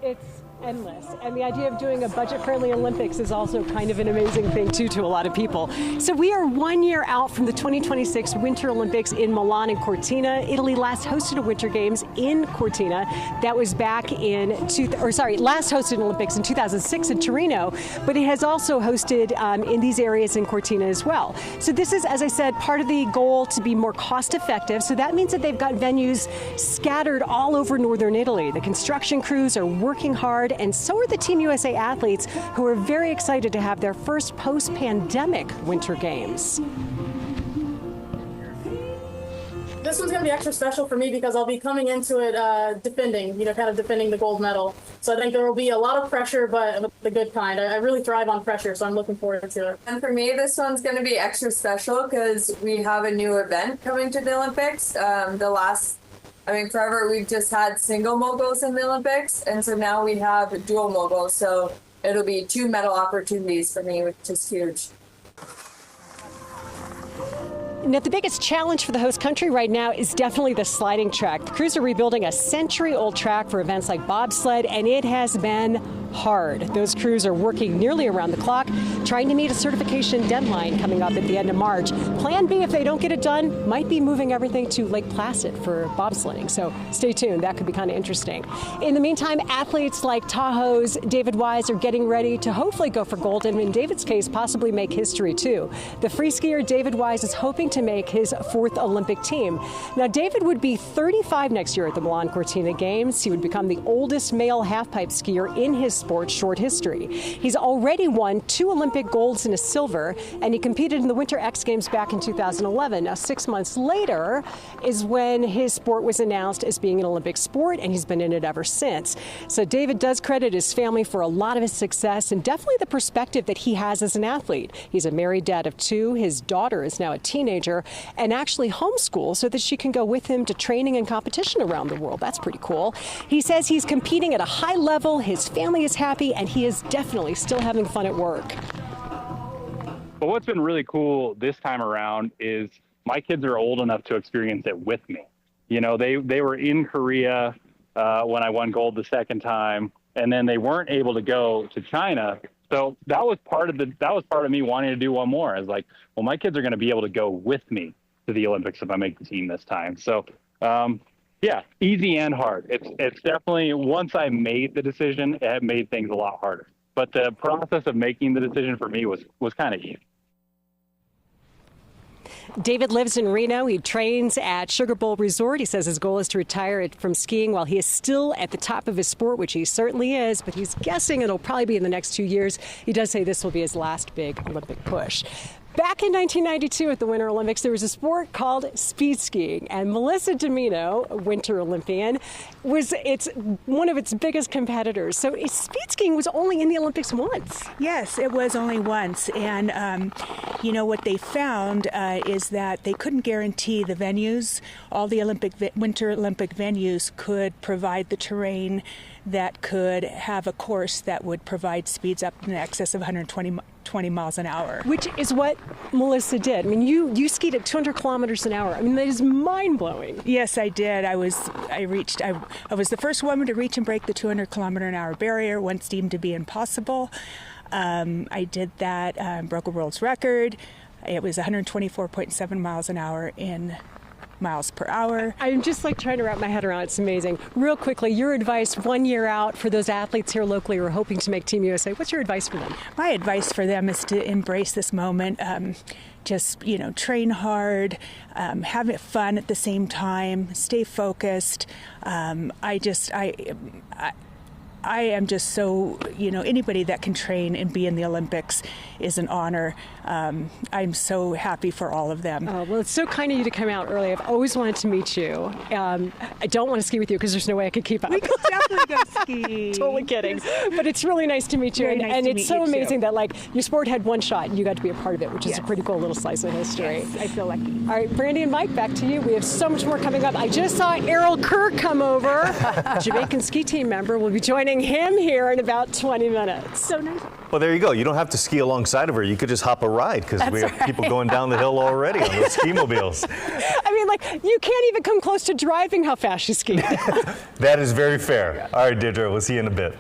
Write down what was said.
It's endless. And the idea of doing a budget-friendly Olympics is also kind of an amazing thing, too, to a lot of people. So we are 1 year out from the 2026 Winter Olympics in Milan and Cortina. Italy last hosted a Winter Games in Cortina. That was back in, last hosted Olympics in 2006 in Torino, but it has also hosted in these areas in Cortina as well. So this is, as I said, part of the goal to be more cost-effective. So that means that they've got venues scattered all over northern Italy. The construction crews are working hard, and so are the Team USA athletes, who are very excited to have their first post-pandemic Winter Games. This one's going to be extra special for me because I'll be coming into it defending the gold medal. So I think there will be a lot of pressure, but the good kind. I really thrive on pressure, so I'm looking forward to it. And for me, this one's going to be extra special because we have a new event coming to the Olympics. Forever we've just had single moguls in the Olympics, and so now we have dual moguls. So it'll be 2 medal opportunities for me, which is huge. Now, the biggest challenge for the host country right now is definitely the sliding track. The crews are rebuilding a century-old track for events like bobsled, and it has been hard. Those crews are working nearly around the clock, trying to meet a certification deadline coming up at the end of March. Plan B, if they don't get it done, might be moving everything to Lake Placid for bobsledding. So stay tuned. That could be kind of interesting. In the meantime, athletes like Tahoe's David Wise are getting ready to hopefully go for gold, and in David's case, possibly make history too. The free skier David Wise is hoping to make his 4th Olympic team. Now, David would be 35 next year at the Milan Cortina Games. He would become the oldest male halfpipe skier in his sport's short history. He's already won 2 Olympic golds and a silver, and he competed in the Winter X Games back in 2011. Now, 6 months later is when his sport was announced as being an Olympic sport, and he's been in it ever since. So David does credit his family for a lot of his success and definitely the perspective that he has as an athlete. He's a married dad of 2. His daughter is now a teenager and actually homeschooled so that she can go with him to training and competition around the world. That's pretty cool. He says he's competing at a high level, his family is happy, and he is definitely still having fun at work. But what's been really cool this time around is my kids are old enough to experience it with me. You know, they were in Korea when I won gold the second time, and then they weren't able to go to China. So that was part of me wanting to do one more. I was like, well, my kids are going to be able to go with me to the Olympics if I make the team this time. So, yeah, easy and hard. It's definitely, once I made the decision, it made things a lot harder. But the process of making the decision for me was kind of easy. David lives in Reno. He trains at Sugar Bowl Resort. He says his goal is to retire from skiing while he is still at the top of his sport, which he certainly is, but he's guessing it'll probably be in the next 2 years. He does say this will be his last big Olympic push. Back in 1992 at the Winter Olympics, there was a sport called speed skiing, and Melissa Domino, a Winter Olympian, it's one of its biggest competitors. So speed skiing was only in the Olympics once. Yes, it was only once, and what they found is that they couldn't guarantee the venues. All the Winter Olympic venues could provide the terrain that could have a course that would provide speeds up in excess of 120 miles an hour. Which is what Melissa did. I mean, you skied at 200 kilometers an hour. I mean, that is mind-blowing. Yes, I did. I was the first woman to reach and break the 200 kilometer an hour barrier, once deemed to be impossible. I did that, broke a world's record. It was 124.7 miles an hour in miles per hour. I'm just trying to wrap my head around it. It's amazing. Real quickly, your advice 1 year out for those athletes here locally who are hoping to make Team USA. What's your advice for them? My advice for them is to embrace this moment. Just, train hard, have it fun at the same time, stay focused. I am just so, anybody that can train and be in the Olympics is an honor. I'm so happy for all of them. Oh, well, it's so kind of you to come out early. I've always wanted to meet you. I don't want to ski with you because there's no way I could keep up. We could definitely go ski. Totally kidding. But it's really nice to meet you. Very nice and to it's meet so you amazing too. that your sport had one shot and you got to be a part of it, which is a pretty cool little slice of history. Yes, I feel lucky. All right, Brandy and Mike, back to you. We have so much more coming up. I just saw Errol Kerr come over. Jamaican ski team member will be joining joining him here in about 20 minutes. So nice. Well, there you go. You don't have to ski alongside of her. You could just hop a ride because we have people going down the hill already on those ski mobiles. I mean, like, you can't even come close to driving how fast she skied. That is very fair. All right, Deirdre, we'll see you in a bit.